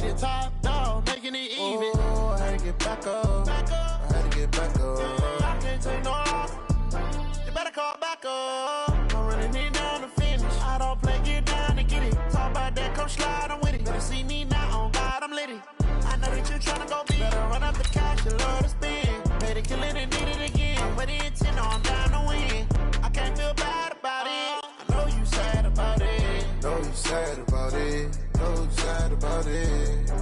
be the top dog, making it even. Oh, I had to get back up. I had to get back up. I can't take no loss. You better call back up. I'm running it down to finish. I don't play, get down to get it. Talk about that, come slide, I'm with it. Better see me now, on God, I'm litty. I know that you tryna go big. Better run up the cash, you love to spend. Made it, kill it, and did it again. But the intent, I'm down to win. I can't feel bad about it. I know you sad about it. Know you sad about it. Know you sad about it.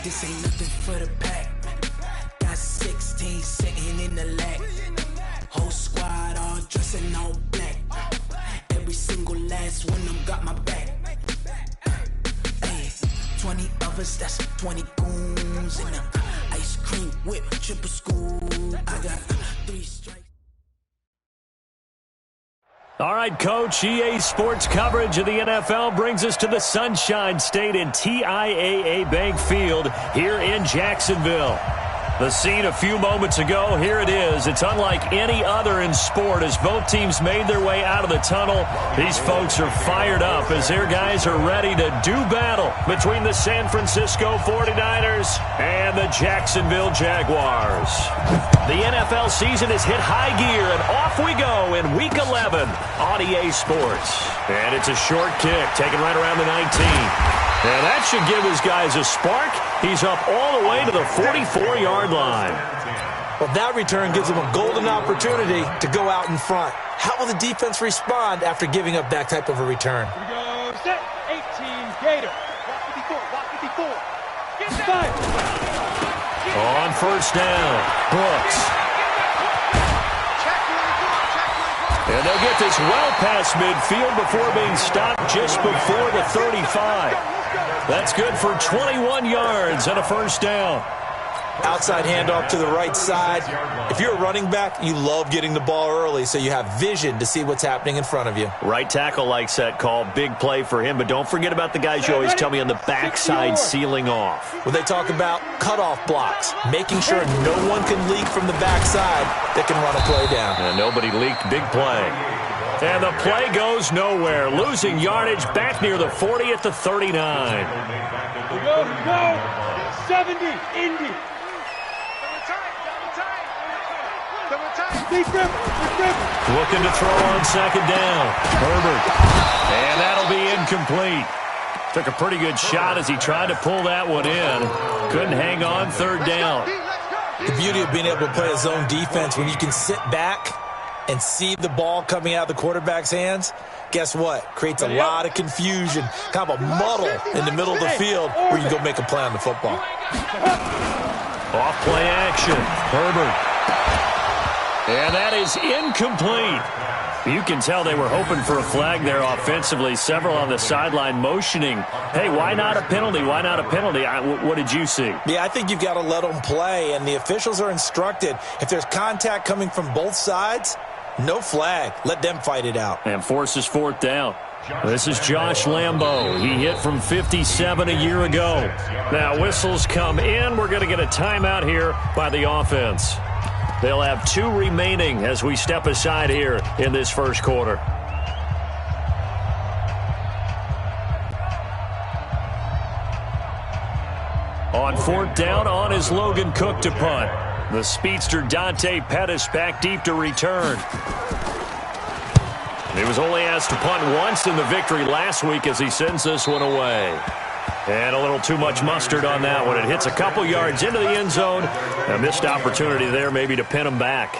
This ain't nothing for the pack. Got 16 sitting in the lag. Whole squad all dressing all black. Every single last one of them got my back. Hey, 20 of us, that's 20 goons. And ice cream whip, triple scoop. I got 3 strikes. All right, Coach, EA Sports coverage of the NFL brings us to the Sunshine State in TIAA Bank Field here in Jacksonville. The scene a few moments ago, here it is. It's unlike any other in sport as both teams made their way out of the tunnel. These folks are fired up as their guys are ready to do battle between the San Francisco 49ers and the Jacksonville Jaguars. The NFL season has hit high gear, and off we go in Week 11 on EA Sports. And it's a short kick, taken right around the 19. And that should give his guys a spark. He's up all the way to the 44-yard line. Well, that return gives them a golden opportunity to go out in front. How will the defense respond after giving up that type of a return? Here we go, set, 18, Gator. Walk 54. Get that. On first down, Brooks. And they'll get this well past midfield before being stopped just before the 35. That's good for 21 yards and a first down. Outside handoff to the right side. If you're a running back, you love getting the ball early so you have vision to see what's happening in front of you. Right tackle likes that call. Big play for him. But don't forget about the guys you always tell me on the backside sealing off. When they talk about cutoff blocks, making sure no one can leak from the backside that can run a play down. And nobody leaked. Big play. And the play goes nowhere. Losing yardage back near the 40 at the 39. Here we go. 70, Indy. Looking to throw on second down. Herbert. And that'll be incomplete. Took a pretty good shot as he tried to pull that one in. Couldn't hang on third down. The beauty of being able to play a zone defense when you can sit back and see the ball coming out of the quarterback's hands, guess what? Creates a lot of confusion, kind of a muddle in the middle of the field where you go make a play on the football. Off play action. Herbert. And that is incomplete. You can tell they were hoping for a flag there offensively. Several on the sideline motioning. Hey, why not a penalty? Why not a penalty? What did you see? Yeah, I think you've got to let them play, and the officials are instructed. If there's contact coming from both sides, no flag. Let them fight it out. And forces fourth down. This is Josh Lambo. He hit from 57 a year ago. Now whistles come in. We're going to get a timeout here by the offense. They'll have 2 remaining as we step aside here in this first quarter. On fourth down, on is Logan Cook to punt. The speedster Dante Pettis back deep to return. He was only asked to punt once in the victory last week as he sends this one away. And a little too much mustard on that one. It hits a couple yards into the end zone. A missed opportunity there maybe to pin him back.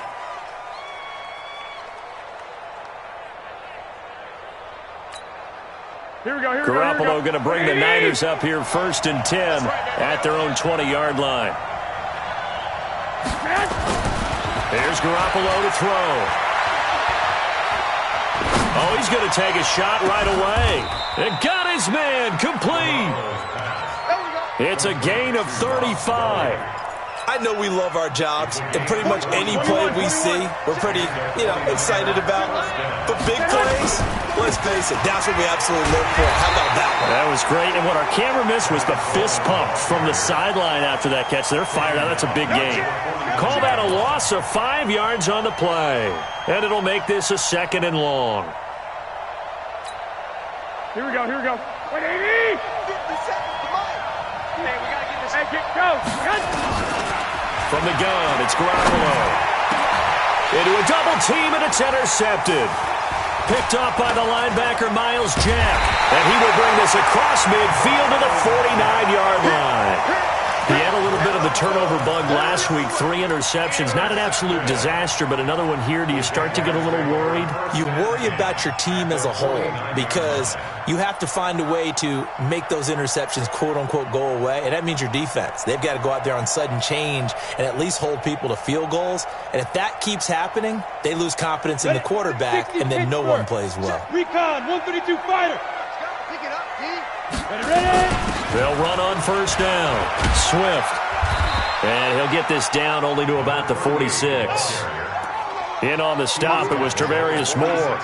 Garoppolo going to bring the Niners up here 1st and 10 at their own 20-yard line. Here's Garoppolo to throw. Oh, he's going to take a shot right away. And got his man complete. It's a gain of 35. I know we love our jobs, and pretty much any play we see, we're pretty, excited about. But big plays, let's face it, that's what we absolutely live for. How about that one? That was great, and what our camera missed was the fist pump from the sideline after that catch. They're fired out. That's a big gain. Call that a loss of 5 yards on the play, and it'll make this a 2nd and long. Here we go. 180! 50 seconds to mine. Hey, we got to get this. Hey, go. From the gun, it's Garoppolo. Into a double team, and it's intercepted. Picked off by the linebacker, Miles Jack. And he will bring this across midfield to the 49-yard line. He had a little bit of the turnover bug last week, 3 interceptions. Not an absolute disaster, but another one here. Do you start to get a little worried? You worry about your team as a whole because you have to find a way to make those interceptions, quote-unquote, go away, and that means your defense. They've got to go out there on sudden change and at least hold people to field goals. And if that keeps happening, they lose confidence in the quarterback, and then no one plays well. Recon, 132 fighter. Pick it up, D. Ready? They'll run on 1st down. Swift. And he'll get this down only to about the 46. In on the stop, it was Tarvarius Moore.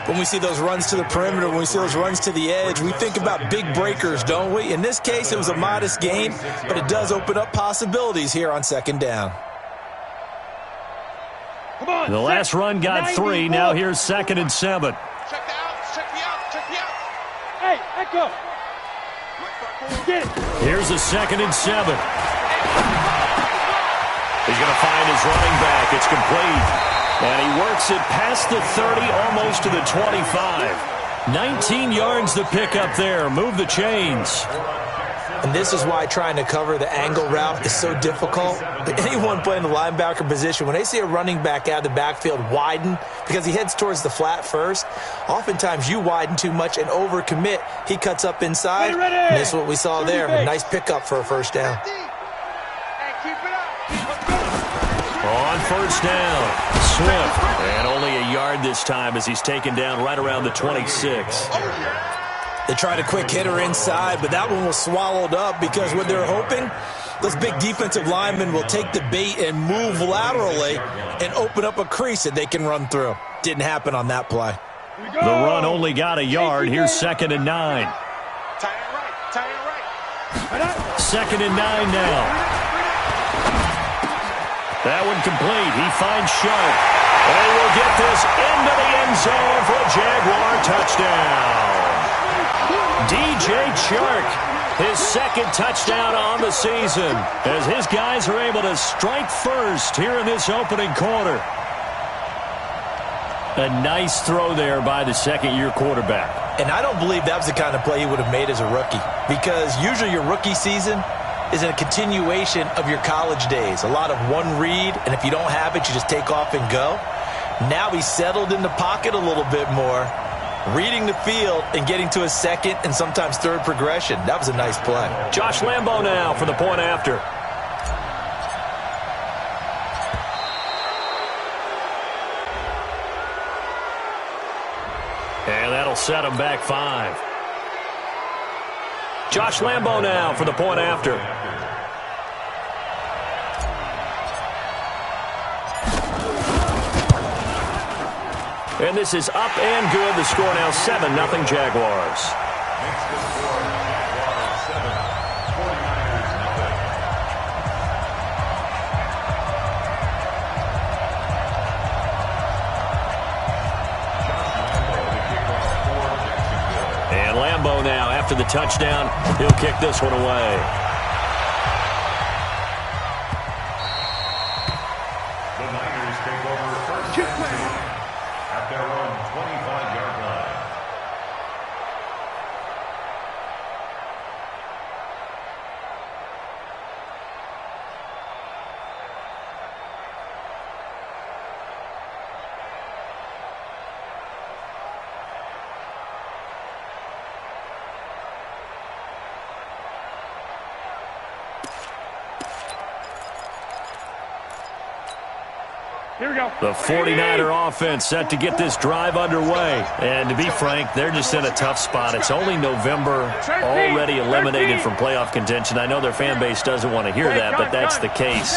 When we see those runs to the perimeter, when we see those runs to the edge, we think about big breakers, don't we? In this case, it was a modest gain, but it does open up possibilities here on 2nd down. Come on, The last run got 3. Now here's 2nd and 7. Check the outs. Check the outs. Check the outs. Hey, Echo. Get it. Here's a 2nd and 7. He's going to find his running back. It's complete. And he works it past the 30, almost to the 25. 19 yards to pick up there. Move the chains. And this is why trying to cover the angle route is so difficult. Anyone playing the linebacker position, when they see a running back out of the backfield widen because he heads towards the flat first, oftentimes you widen too much and overcommit. He cuts up inside. And this is what we saw there. A nice pickup for a 1st down. Hey, keep it up. On 1st down, Swift. And only a yard this time as he's taken down right around the 26. They tried a quick hitter inside, but that one was swallowed up because what they're hoping, those big defensive linemen will take the bait and move laterally and open up a crease that they can run through. Didn't happen on that play. The run only got a yard. Here's 2nd and 9. Tie it right. Tie it right. 2nd and 9 now. That one complete. He finds Sharp. And he will get this into the end zone for a Jaguar touchdown. DJ Chark, his 2nd touchdown on the season, as his guys are able to strike first here in this opening quarter. A nice throw there by the 2nd-year quarterback. And I don't believe that was the kind of play he would have made as a rookie, because usually your rookie season is a continuation of your college days. A lot of one read, and if you don't have it, you just take off and go. Now he's settled in the pocket a little bit more, reading the field and getting to a 2nd and sometimes 3rd progression. That was a nice play. Josh Lambo now for the point after. And that'll set him back 5. Josh Lambo now for the point after. And this is up and good. The score now 7-0 Jaguars. And Lambo now, after the touchdown, he'll kick this one away. Here we go. The 49er offense set to get this drive underway. And to be frank, they're just in a tough spot. It's only November, already eliminated from playoff contention. I know their fan base doesn't want to hear that, but that's the case.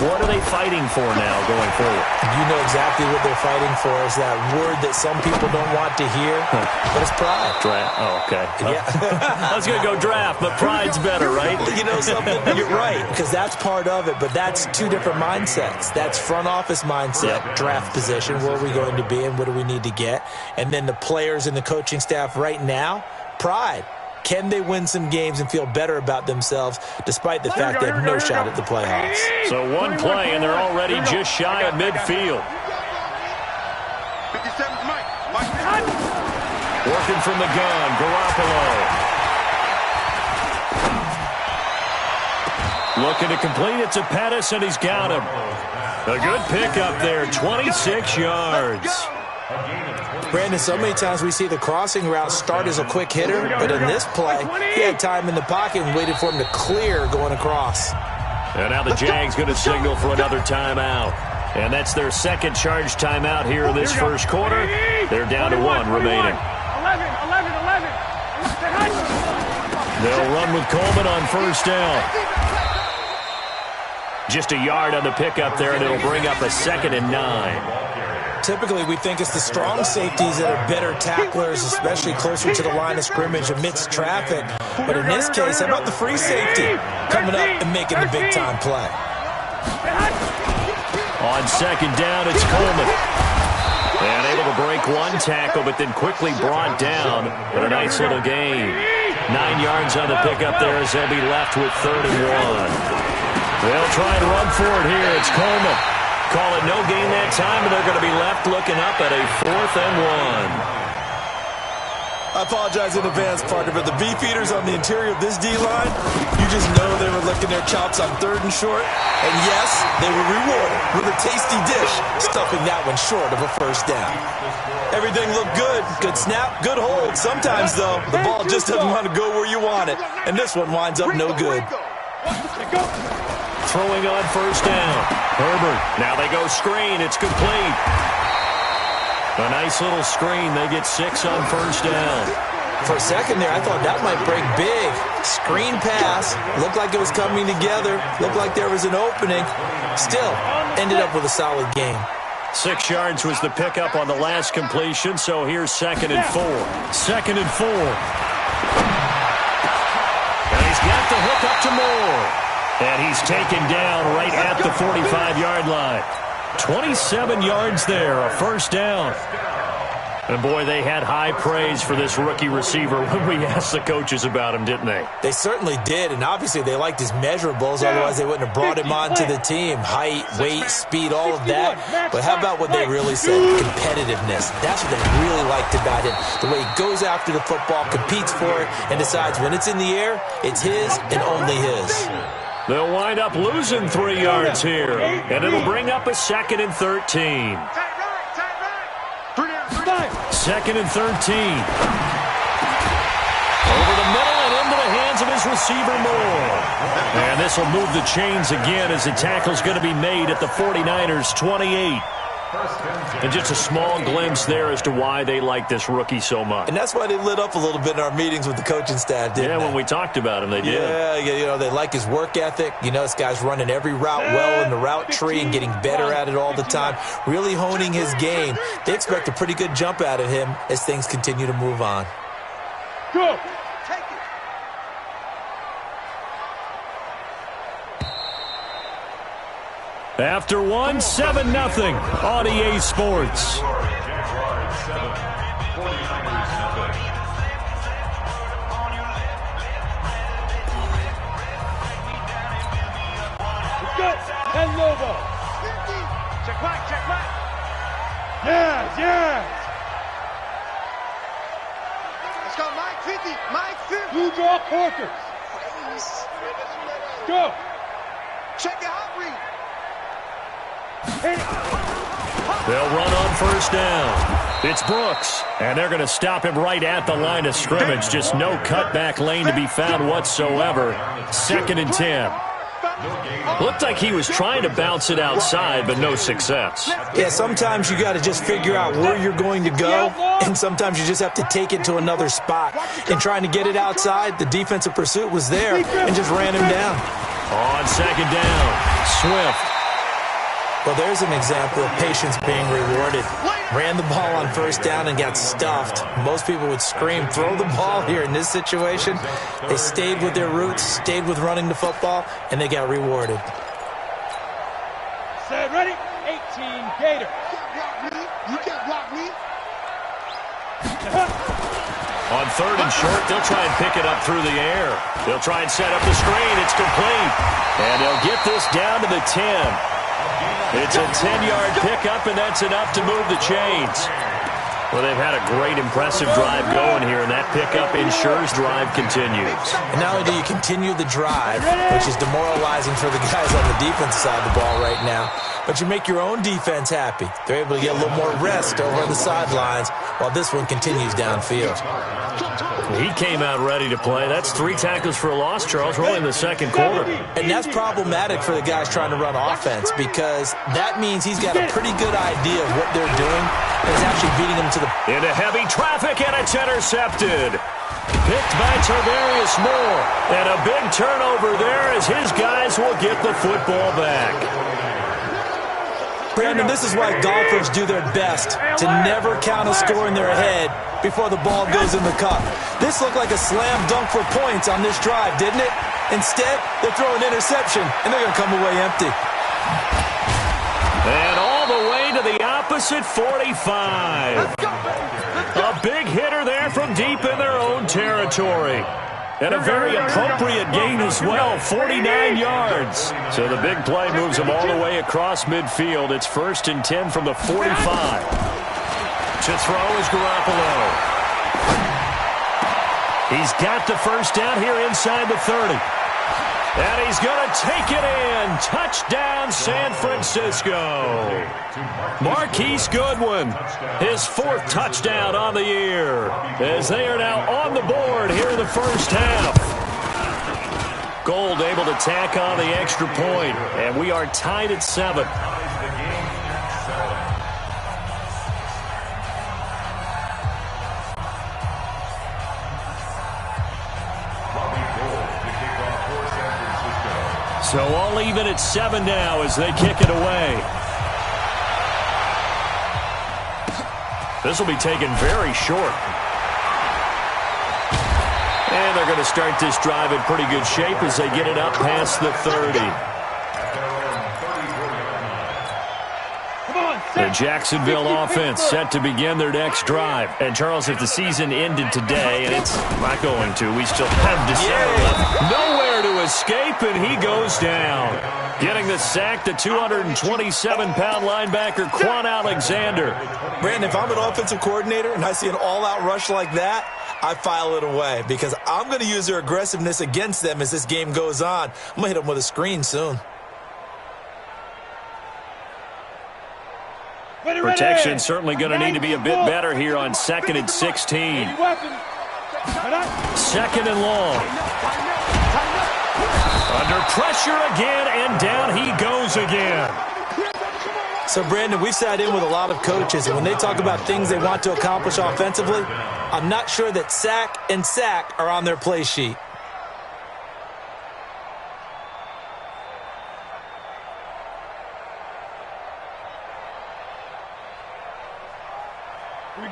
What are they fighting for now going forward? You know exactly what they're fighting for is that word that some people don't want to hear, but it's pride. Draft. Oh, okay. Yeah. I was going to go draft, but pride's better, right? You know something? You're right, because that's part of it, but that's two different mindsets. That's front office mindset, draft position, where are we going to be and what do we need to get? And then the players and the coaching staff right now, pride. Can they win some games and feel better about themselves despite the fact they have no shot at the playoffs? So one play, and they're already just shy of midfield. 57, Mike. Working from the gun, Garoppolo. Looking to complete it to Pettis, and he's got him. A good pickup there, 26 yards. Brandon, so many times we see the crossing route start as a quick hitter, but in this play, he had time in the pocket and waited for him to clear going across. And now the Jags going to signal for another timeout. And that's their second charge timeout here in this first quarter. They're down to 1 remaining. 11. They'll run with Coleman on first down. Just a yard on the pickup there, and it'll bring up a 2nd and 9. Typically, we think it's the strong safeties that are better tacklers, especially closer to the line of scrimmage amidst traffic. But in this case, how about the free safety coming up and making the big-time play? On second down, it's Coleman. And able to break one tackle, but then quickly brought down. But a nice little gain. 9 yards on the pickup there as they'll be left with 3rd and 1. They'll try and run for it here. It's Coleman. Call it no gain that time, and they're going to be left looking up at a 4th and 1. I apologize in advance, partner, but the beefeaters on the interior of this D-line, you just know they were licking their chops on 3rd and short. And yes, they were rewarded with a tasty dish, stuffing that one short of a first down. Everything looked good. Good snap, good hold. Sometimes, though, the ball just doesn't want to go where you want it. And this one winds up no good. Throwing on first down. Herbert. Now they go screen. It's complete. A nice little screen. They get 6 on first down. For a second there, I thought that might break big. Screen pass. Looked like it was coming together. Looked like there was an opening. Still, ended up with a solid gain. 6 yards was the pickup on the last completion, so here's 2nd and 4. 2nd and 4. And he's got the hook up to Moore. And he's taken down right at the 45-yard line. 27 yards there, a first down. And, boy, they had high praise for this rookie receiver when we asked the coaches about him, didn't they? They certainly did, and obviously they liked his measurables. Otherwise, they wouldn't have brought him onto the team. Height, weight, speed, all of that. But how about what they really said? Competitiveness. That's what they really liked about him. The way he goes after the football, competes for it, and decides when it's in the air, it's his and only his. They'll wind up losing 3 yards here, and it'll bring up a 2nd and 13. 2nd and 13. Over the middle and into the hands of his receiver, Moore. And this will move the chains again as the tackle's going to be made at the 49ers' 28. And just a small glimpse there as to why they like this rookie so much. And that's why they lit up a little bit in our meetings with the coaching staff, didn't they? Yeah, when we talked about him, they did. Yeah, you know, they like his work ethic. You know, this guy's running every route well in the route tree and getting better at it all the time, really honing his game. They expect a pretty good jump out of him as things continue to move on. Go! After 1, 7-0 on EA Sports. And Lobo. Check back. Yes. Let's go, Mike 50. Mike 50. Blue draw Corkers. Go. Check your hot read. They'll run on first down. It's Brooks, and they're going to stop him right at the line of scrimmage. Just no cutback lane to be found whatsoever. 2nd and 10. Looked like he was trying to bounce it outside, but no success. Yeah, sometimes you got to just figure out where you're going to go, and sometimes you just have to take it to another spot. In trying to get it outside, the defensive pursuit was there and just ran him down. On second down, Swift. Well, there's an example of patience being rewarded. Ran the ball on first down and got stuffed. Most people would scream, throw the ball here. In this situation, they stayed with their roots, stayed with running the football, and they got rewarded. Set, ready? 18 Gator. You can't block me. On third and short, they'll try and pick it up through the air. They'll try and set up the screen. It's complete. And they'll get this down to the 10. It's a 10-yard pickup, and that's enough to move the chains. Well, they've had a great, impressive drive going here, and that pickup ensures drive continues. And not only do you continue the drive, which is demoralizing for the guys on the defensive side of the ball right now, but you make your own defense happy. They're able to get a little more rest over on the sidelines while this one continues downfield. He came out ready to play. That's 3 tackles for a loss, Charles. We're only in the second quarter. And that's problematic for the guys trying to run offense because that means he's got a pretty good idea of what they're doing and is actually beating them to the... Into heavy traffic, and it's intercepted. Picked by Tarvarius Moore. And a big turnover there as his guys will get the football back. Brandon, this is why golfers do their best to never count a score in their head before the ball goes in the cup. This looked like a slam dunk for points on this drive, didn't it? Instead, they throw an interception, and they're going to come away empty. And all the way to the opposite 45. A big hitter there from deep in their own territory. And a very appropriate gain as well, 49 yards. So the big play moves them all the way across midfield. It's 1st and 10 from the 45. To throw is Garoppolo. He's got the first down here inside the 30. And he's going to take it in. Touchdown, San Francisco. Marquise Goodwin, his 4th touchdown on the year, as they are now on the board here in the first half. Gold able to tack on the extra point, and we are tied at 7. So all even at 7 now as they kick it away. This will be taken very short. And they're going to start this drive in pretty good shape as they get it up past the 30. The Jacksonville offense set to begin their next drive. And, Charles, if the season ended today, and it's not going to, we still have December left. Nowhere to escape, and he goes down. Getting the sack, the 227-pound linebacker, Quan Alexander. Brandon, if I'm an offensive coordinator and I see an all-out rush like that, I file it away because I'm going to use their aggressiveness against them as this game goes on. I'm going to hit them with a screen soon. Protection certainly going to need to be a bit better here on 2nd and 16. 2nd and long. Under pressure again, and down he goes again. So, Brandon, we've sat in with a lot of coaches, and when they talk about things they want to accomplish offensively, I'm not sure that sack and sack are on their play sheet.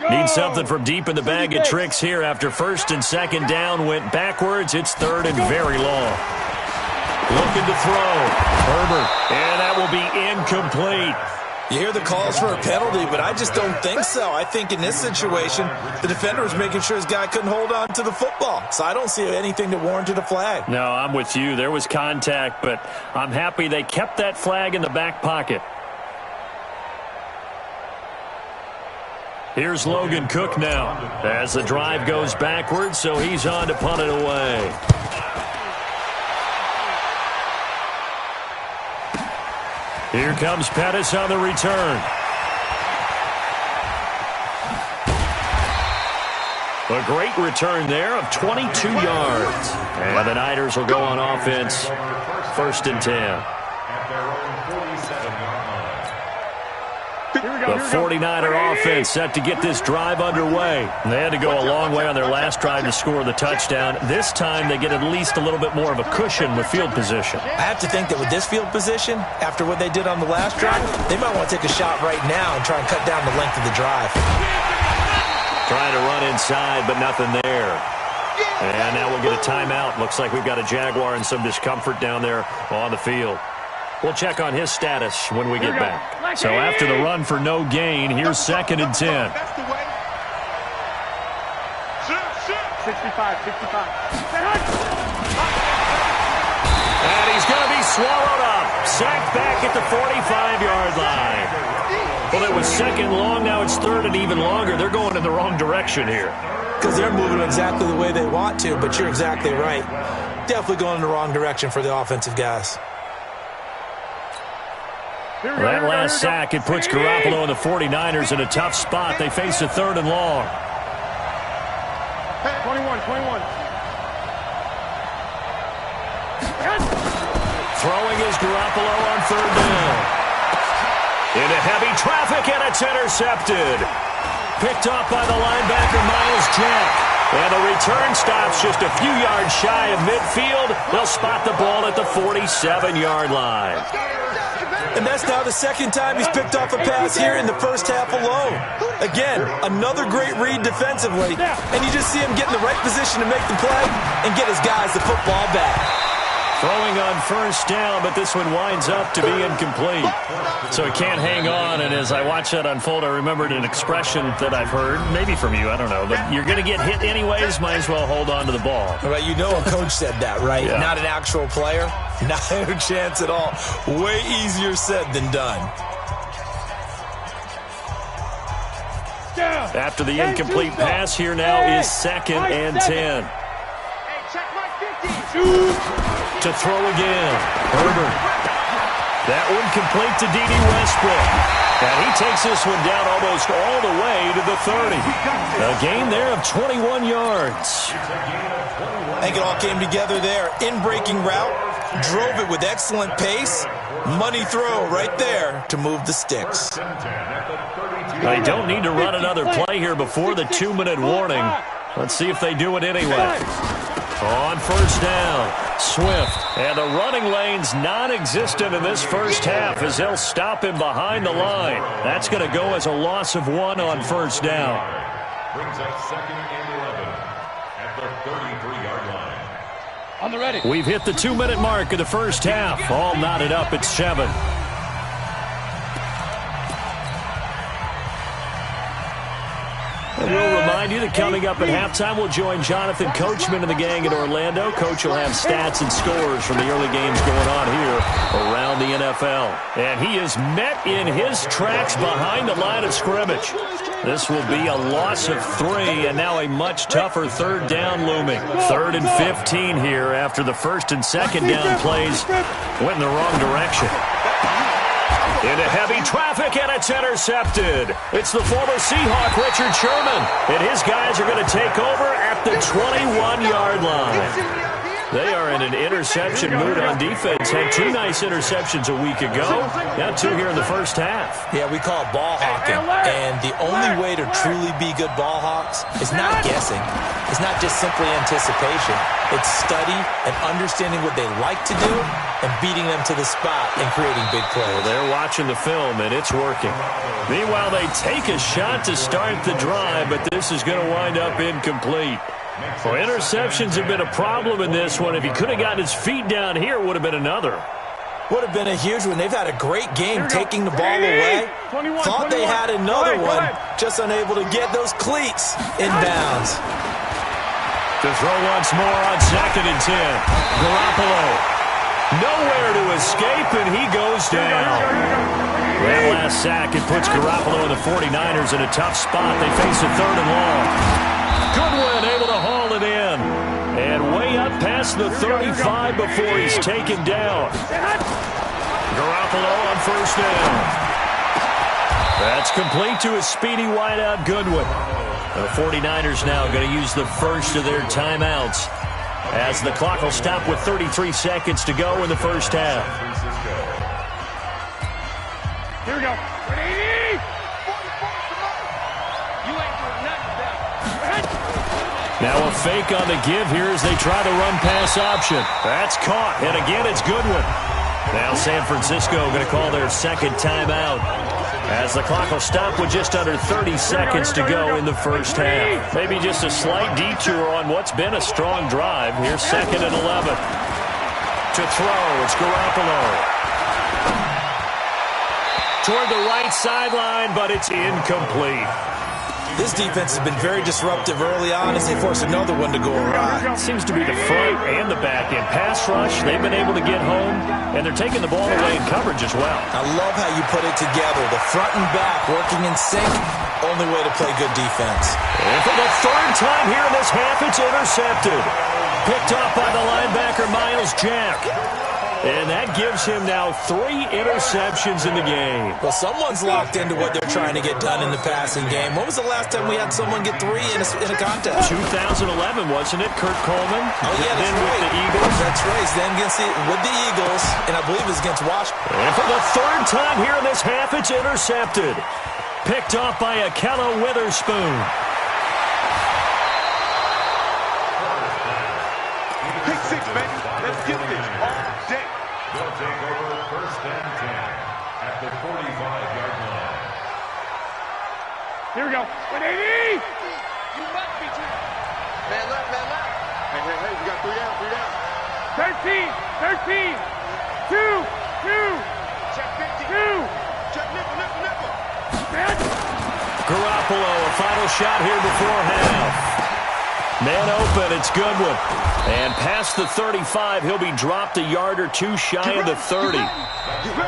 Need something from deep in the bag of tricks here after 1st and 2nd down went backwards. It's 3rd and very long. Looking to throw. Herbert. And that will be incomplete. You hear the calls for a penalty, but I just don't think so. I think in this situation, the defender was making sure his guy couldn't hold on to the football. So I don't see anything that warranted a flag. No, I'm with you. There was contact, but I'm happy they kept that flag in the back pocket. Here's Logan Cook now as the drive goes backwards, so he's on to punt it away. Here comes Pettis on the return. A great return there of 22 yards. And the Niners will go on offense 1st and 10. The 49er offense set to get this drive underway. They had to go a long way on their last drive to score the touchdown. This time they get at least a little bit more of a cushion with field position. I have to think that with this field position, after what they did on the last drive, they might want to take a shot right now and try and cut down the length of the drive. Trying to run inside, but nothing there. And now we'll get a timeout. Looks like we've got a Jaguar in some discomfort down there on the field. We'll check on his status when we get back. So after the run for no gain, here's 2nd and 10. 65. And he's going to be swallowed up. Sacked back at the 45-yard line. Well, it was 2nd long. Now it's 3rd and even longer. They're going in the wrong direction here. Because they're moving exactly the way they want to, but you're exactly right. Definitely going in the wrong direction for the offensive guys. That last sack, it puts Garoppolo and the 49ers in a tough spot. They face a 3rd and long. 21. Throwing is Garoppolo on 3rd down. Into heavy traffic, and it's intercepted. Picked off by the linebacker, Miles Jack. And the return stops just a few yards shy of midfield. They'll spot the ball at the 47-yard line. And that's now the 2nd time he's picked off a pass here in the first half alone. Again, another great read defensively. And you just see him get in the right position to make the play and get his guys the football back. Throwing on 1st down, but this one winds up to be incomplete. So he can't hang on, and as I watch that unfold, I remembered an expression that I've heard, maybe from you, I don't know, but you're going to get hit anyways, might as well hold on to the ball. All right, you know a coach said that, right? Yeah. Not an actual player. Not a chance at all. Way easier said than done. After the incomplete pass, here now is 2nd and 10. To throw again. Herbert. That one complete to D.D. Westbrook. And he takes this one down almost all the way to the 30. A gain there of 21 yards. I think it all came together there. In-breaking route. Drove it with excellent pace. Money throw right there to move the sticks. They don't need to run another play here before the 2-minute warning. Let's see if they do it anyway. On 1st down, Swift. And the running lane's non-existent in this first half as they'll stop him behind the line. That's going to go as a loss of 1 on 1st down. Brings up 2nd and 11 at the 33-yard line. On the ready. We've hit the 2-minute mark of the first half. All knotted up at 7. And we'll remind you that coming up at halftime, we'll join Jonathan Coachman and the gang in Orlando. Coach will have stats and scores from the early games going on here around the NFL. And he is met in his tracks behind the line of scrimmage. This will be a loss of 3, and now a much tougher 3rd down looming. 3rd and 15 here after the 1st and 2nd down plays went in the wrong direction. Into heavy traffic, and it's intercepted. It's the former Seahawk, Richard Sherman. And his guys are going to take over at the 21-yard line. They are in an interception mood on defense. Had 2 nice interceptions a week ago. Now 2 here in the first half. Yeah, we call it ball hawking. And the only way to truly be good ball hawks is not guessing. It's not just simply anticipation. It's study and understanding what they like to do and beating them to the spot and creating big plays. Well, they're watching the film, and it's working. Meanwhile, they take a shot to start the drive, but this is going to wind up incomplete. Well, interceptions have been a problem in this one. If he could have gotten his feet down here, it would have been another. Would have been a huge one. They've had a great game taking the ball away. Thought they had another one, just unable to get those cleats inbounds. To throw once more on 2nd and 10. Garoppolo. Nowhere to escape, and he goes down. That last sack, it puts Garoppolo and the 49ers in a tough spot. They face a 3rd and long. Goodwin able to haul it in. And way up past the 35 before he's taken down. Garoppolo on 1st down. That's complete to a speedy wideout Goodwin. The 49ers now going to use the first of their timeouts as the clock will stop with 33 seconds to go in the first half. Here we go. 180! You ain't doing nothing with that. Now a fake on the give here as they try the run pass option. That's caught, and again it's Goodwin. Now San Francisco going to call their second timeout as the clock will stop with just under 30 seconds to go in the first half. Maybe just a slight detour on what's been a strong drive. Here's 2nd and 11. To throw, it's Garoppolo. Toward the right sideline, but it's incomplete. This defense has been very disruptive early on as they force another one to go awry. Seems to be the front and the back end. Pass rush, they've been able to get home, and they're taking the ball away in coverage as well. I love how you put it together. The front and back working in sync, only way to play good defense. And for the third time here in this half, it's intercepted. Picked off by the linebacker, Miles Jack. And that gives him now 3 interceptions in the game. Well, someone's locked into what they're trying to get done in the passing game. When was the last time we had someone get 3 in a contest? 2011, wasn't it? Kurt Coleman. Oh, yeah, that's then right. With the Eagles. That's right. Then with the Eagles, and I believe it was against Washington. And for the third time here in this half, it's intercepted. Picked off by Akella Witherspoon. Pick 6, baby. Let's get this all day. They'll take over 1st and 10 at the 45-yard line. Here we go. 180! You must be too. Man left, man left. Hey, we got 3 down, 13. 2. Check 50. 2. Check nickel. Garoppolo, a final shot here before half. Man open, it's Goodwin. And past the 35, he'll be dropped a yard or 2 shy of the 30.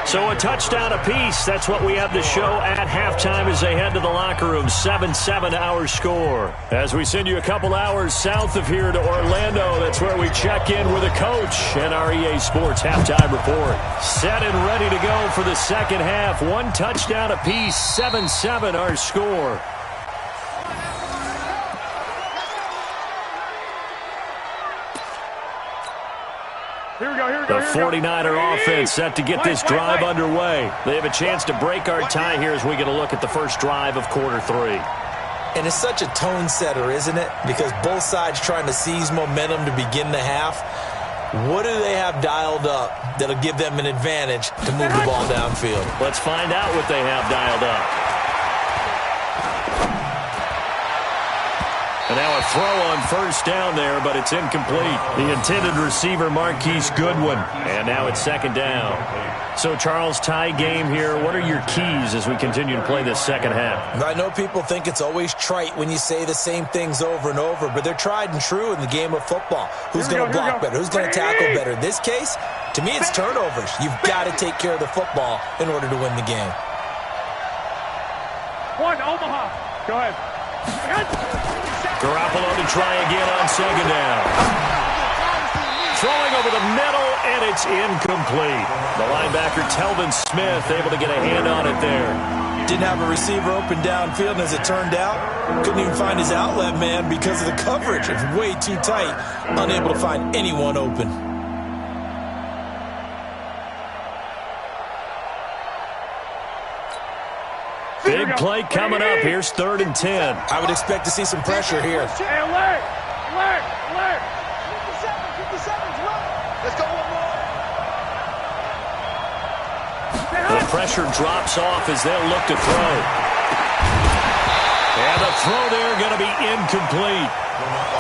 So a touchdown apiece. That's what we have to show at halftime as they head to the locker room. 7-7 our score. As we send you a couple hours south of here to Orlando, that's where we check in with a coach and our EA Sports halftime report. Set and ready to go for the second half. 1 touchdown apiece. 7-7 our score. Here we go. The 49er offense set to get this drive underway. They have a chance to break our tie here as we get a look at the first drive of quarter 3. And it's such a tone setter, isn't it? Because both sides trying to seize momentum to begin the half. What do they have dialed up that'll give them an advantage to move the ball downfield? Let's find out what they have dialed up. And now a throw on first down there, but it's incomplete. The intended receiver, Marquise Goodwin. And now it's 2nd down. So, Charles, tie game here. What are your keys as we continue to play this second half? I know people think it's always trite when you say the same things over and over, but they're tried and true in the game of football. Who's going to block better? Who's going to tackle better? In this case, to me, it's turnovers. You've got to take care of the football in order to win the game. 1, Omaha. Go ahead. Garoppolo to try again on 2nd down. Throwing over the middle, and it's incomplete. The linebacker, Telvin Smith, able to get a hand on it there. Didn't have a receiver open downfield, and as it turned out, couldn't even find his outlet man because of the coverage. It's way too tight, unable to find anyone open. Big play coming up. Here's 3rd and 10. I would expect to see some pressure here. Hey, alert! 57's run. Let's go one more. The pressure drops off as they'll look to throw. And the throw there going to be incomplete.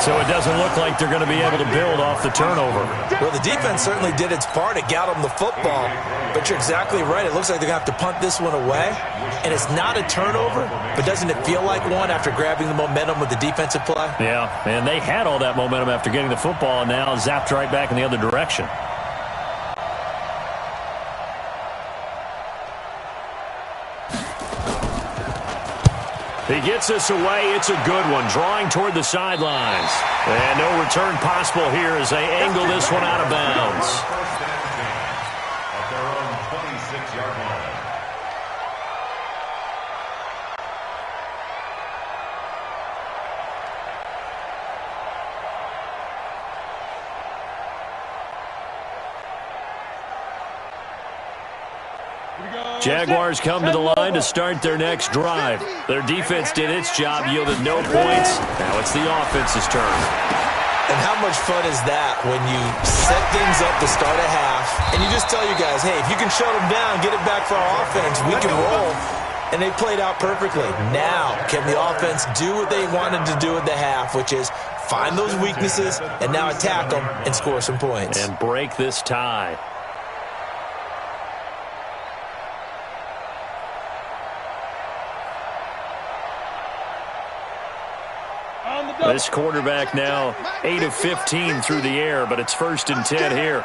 So it doesn't look like they're going to be able to build off the turnover. Well, the defense certainly did its part. It got them the football. But you're exactly right. It looks like they're going to have to punt this one away. And it's not a turnover, but doesn't it feel like one after grabbing the momentum with the defensive play? Yeah, and they had all that momentum after getting the football, and now zapped right back in the other direction. He gets us away. It's a good one. Drawing toward the sidelines. And no return possible here as they angle this one out of bounds. At their own 26-yard line. Jaguars come to the line to start their next drive. Their defense did its job, yielded no points. Now it's the offense's turn. And how much fun is that when you set things up to start a half, and you just tell your guys, hey, if you can shut them down, get it back for our offense, we can roll. And they played out perfectly. Now, can the offense do what they wanted to do at the half, which is find those weaknesses and now attack them and score some points. And break this tie. This quarterback now 8 of 15 through the air, but it's 1st and 10 here.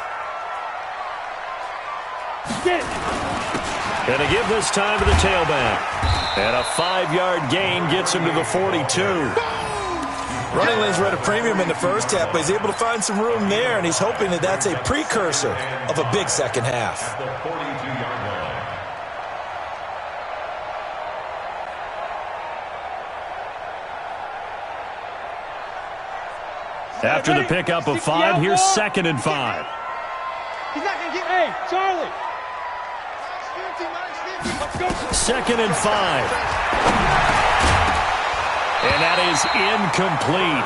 Going to give this time to the tailback. And a 5-yard gain gets him to the 42. Running lanes were at a premium in the first half, but he's able to find some room there, and he's hoping that that's a precursor of a big second half. The 42-yard line. After the pickup of 5, here's 2nd and 5. He's not going to get... Hey, Charlie! 2nd and 5. And that is incomplete.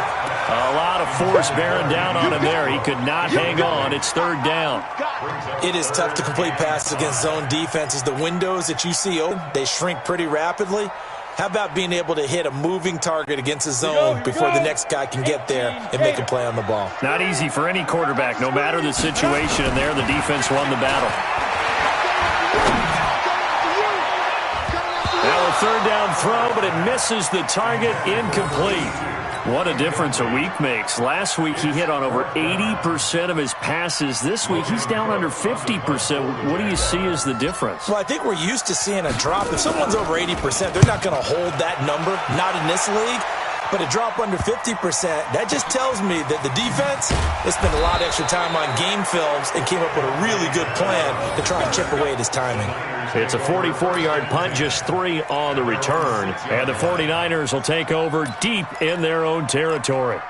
A lot of force bearing down on him there. He could not hang on. It's 3rd down. It is tough to complete passes against zone defenses. The windows that you see open, they shrink pretty rapidly. How about being able to hit a moving target against a zone before the next guy can get there and make a play on the ball? Not easy for any quarterback, no matter the situation. And there, the defense won the battle. Now a 3rd down throw, but it misses the target, incomplete. What a difference a week makes. Last week, he hit on over 80% of his passes. This week, he's down under 50%. What do you see as the difference? Well, I think we're used to seeing a drop. If someone's over 80%, they're not going to hold that number, not in this league. But a drop under 50%, that just tells me that the defense, they spent a lot of extra time on game films and came up with a really good plan to try and chip away at his timing. It's a 44-yard punt, just 3 on the return. And the 49ers will take over deep in their own territory.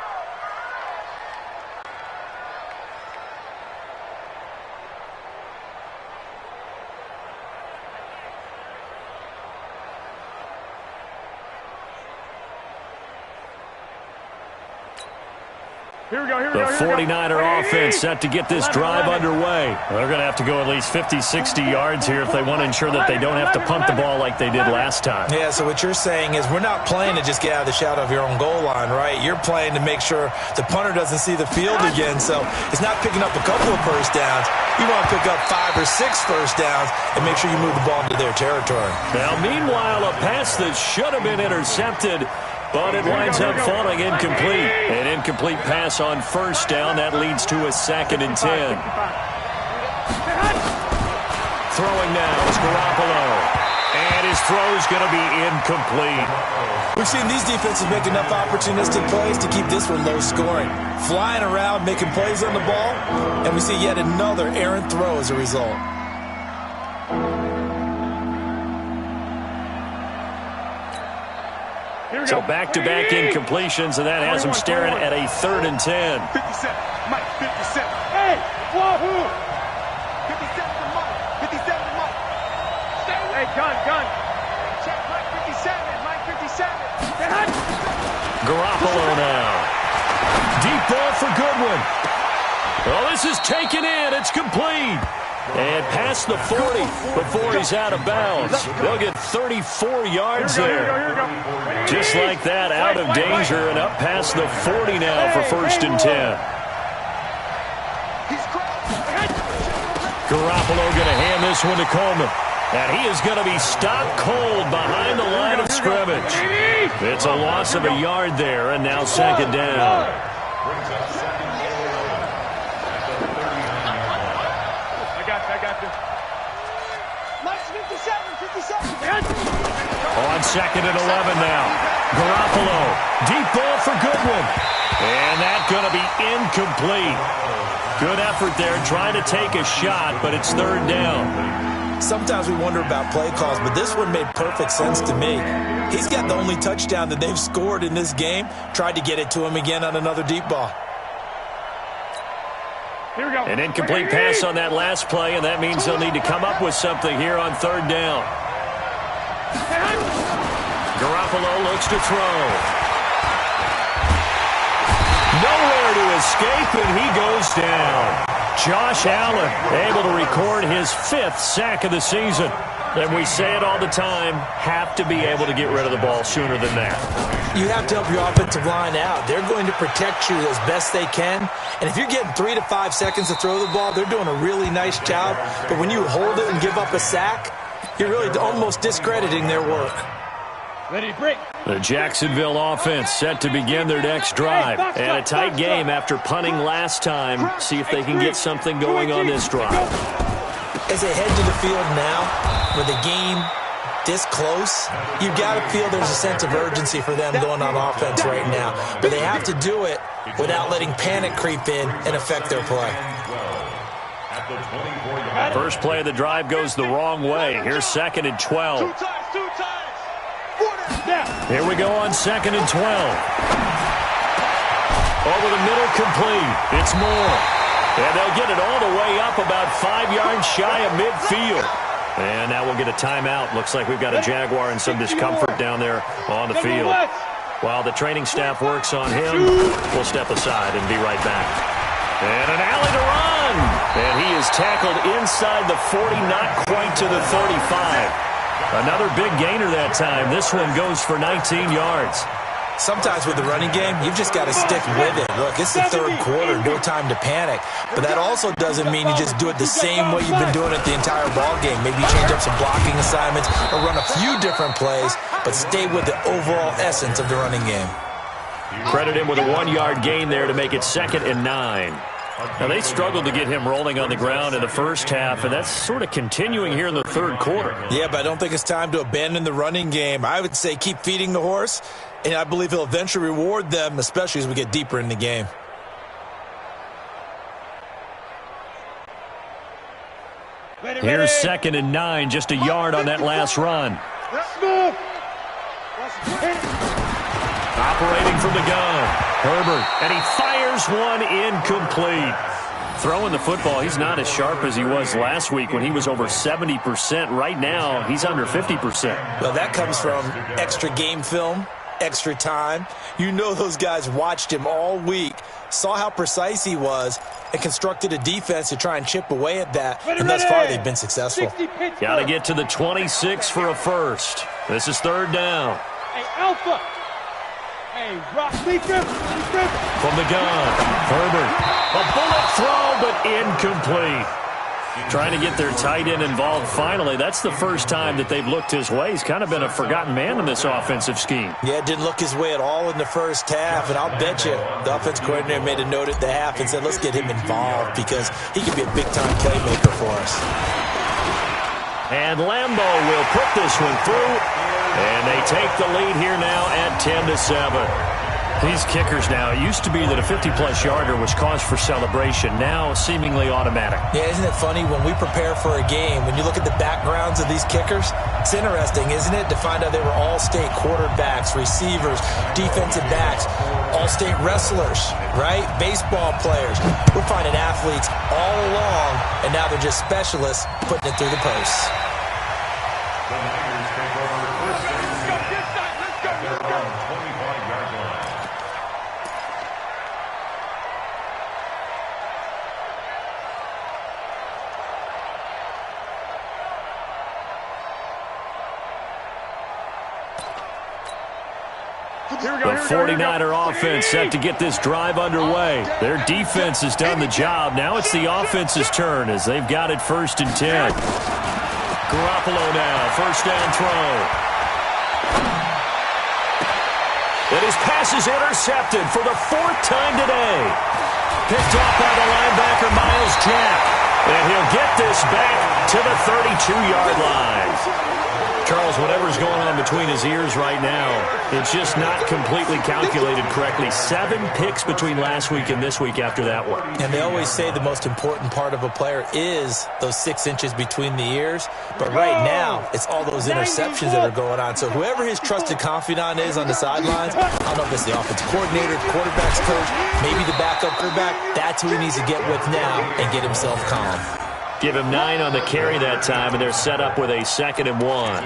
The 49er offense set to get this drive underway. They're going to have to go at least 50, 60 yards here if they want to ensure that they don't have to punt the ball like they did last time. Yeah, so what you're saying is we're not playing to just get out of the shadow of your own goal line, right? You're playing to make sure the punter doesn't see the field again. So it's not picking up a couple of first downs. You want to pick up 5 or 6 first downs and make sure you move the ball into their territory. Now, meanwhile, a pass that should have been intercepted, but it winds up falling incomplete. An incomplete pass on 1st down. That leads to a 2nd and 10. Throwing now is Garoppolo. And his throw's going to be incomplete. We've seen these defenses make enough opportunistic plays to keep this one low scoring. Flying around, making plays on the ball, and we see yet another errant throw as a result. So back-to-back incompletions, and that has him staring at a 3rd and 10. 57, Mike, 57. Hey, Waru! 57 to Mike, 57 to Mike. Stay with Hey, gun. Check Mike 57, Mike 57. Garoppolo now. Deep ball for Goodwin. Well, this is taken in. It's complete. And past the 40 before he's out of bounds. They'll get 34 yards there. Just like that, out of danger and up past the 40 now for 1st and 10. Garoppolo going to hand this one to Coleman. And he is going to be stopped cold behind the line of scrimmage. It's a loss of a yard there, and now 2nd down. On 2nd and 11 now. Garoppolo. Deep ball for Goodwin. And that's going to be incomplete. Good effort there trying to take a shot, but it's 3rd down. Sometimes we wonder about play calls, but this one made perfect sense to me. He's got the only touchdown that they've scored in this game. Tried to get it to him again on another deep ball. An incomplete pass on that last play, and that means they'll need to come up with something here on third down. Garoppolo looks to throw. Nowhere to escape, and he goes down. Josh Allen able to record his 5th sack of the season. And we say it all the time, have to be able to get rid of the ball sooner than that. You have to help your offensive line out. They're going to protect you as best they can. And if you're getting 3 to 5 seconds to throw the ball, they're doing a really nice job. But when you hold it and give up a sack, you're really almost discrediting their work. Ready, break. The Jacksonville offense set to begin their next drive. And a tight game after punting last time. See if they can get something going on this drive. As they head to the field now, with the game this close, you've got to feel there's a sense of urgency for them going on offense right now. But they have to do it without letting panic creep in and affect their play. First play of the drive goes the wrong way. Here's 2nd and 12. Here we go on 2nd and 12. Over the middle, complete. It's Moore. And they'll get it all the way up about 5 yards shy of midfield. And now we'll get a timeout. Looks like we've got a Jaguar in some discomfort down there on the field. While the training staff works on him, we'll step aside and be right back. And an alley to run. And he is tackled inside the 40, not quite to the 35. Another big gainer that time. This one goes for 19 yards. Sometimes with the running game, you've just got to stick with it. Look, it's the third quarter, no time to panic. But that also doesn't mean you just do it the same way you've been doing it the entire ball game. Maybe change up some blocking assignments or run a few different plays, but stay with the overall essence of the running game. Credit him with a 1-yard gain there to make it 2nd and 9. Now, they struggled to get him rolling on the ground in the first half, and that's sort of continuing here in the third quarter. Yeah, but I don't think it's time to abandon the running game. I would say keep feeding the horse, and I believe he'll eventually reward them, especially as we get deeper in the game. Here's 2nd and 9, just a yard on that last run. Operating from the gun, Herbert, and he fires one incomplete. Throwing the football, he's not as sharp as he was last week when he was over 70%. Right now, he's under 50%. Well, that comes from extra game film, extra time. You know those guys watched him all week, saw how precise he was, and constructed a defense to try and chip away at that. And thus far, they've been successful. Got to get to the 26 for a first. This is 3rd down. Hey, Alpha. Hey, Rock, leave him. From the gun, Herbert. A bullet throw, but incomplete. Trying to get their tight end involved finally. That's the first time that they've looked his way. He's kind of been a forgotten man in this offensive scheme. Yeah, it didn't look his way at all in the first half. And I'll bet you the offense coordinator made a note at the half and said, let's get him involved because he can be a big-time playmaker for us. And Lambeau will put this one through. And they take the lead here now at 10-7. These kickers now, it used to be that a 50-plus yarder was cause for celebration. Now, seemingly automatic. Yeah, isn't it funny when we prepare for a game, when you look at the backgrounds of these kickers, it's interesting, isn't it, to find out they were all-state quarterbacks, receivers, defensive backs, all-state wrestlers, right? Baseball players. We're finding athletes all along, and now they're just specialists putting it through the posts. The 49er offense set to get this drive underway. Their defense has done the job. Now it's the offense's turn as they've got it 1st and 10. Garoppolo now, 1st down throw. And his pass is intercepted for the 4th time today. Picked off by the linebacker, Miles Jack. And he'll get this back to the 32-yard line. Charles, whatever's going on between his ears right now, it's just not completely calculated correctly. 7 picks between last week and this week after that one. And they always say the most important part of a player is those 6 inches between the ears. But right now, it's all those interceptions that are going on. So whoever his trusted confidant is on the sidelines, I don't know if it's the offensive coordinator, quarterback's coach, maybe the backup quarterback, that's who he needs to get with now and get himself calm. Give him 9 on the carry that time, and they're set up with a 2nd and 1.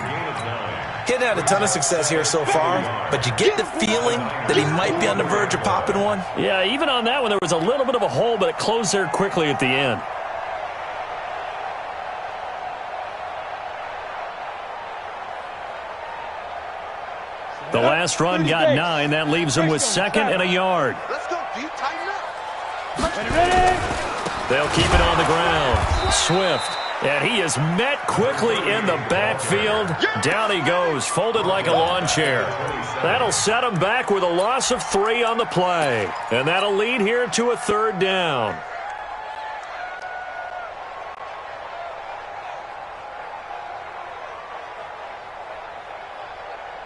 Getting had a ton of success here so far, but you get the feeling that he might be on the verge of popping one. Yeah, even on that one, there was a little bit of a hole, but it closed there quickly at the end. The last run got 9. That leaves him with 2nd and a yard. Let's go, D. Tighten up. Ready? They'll keep it on the ground. Swift. And he is met quickly in the backfield. Down he goes, folded like a lawn chair. That'll set him back with a loss of 3 on the play. And that'll lead here to a 3rd down.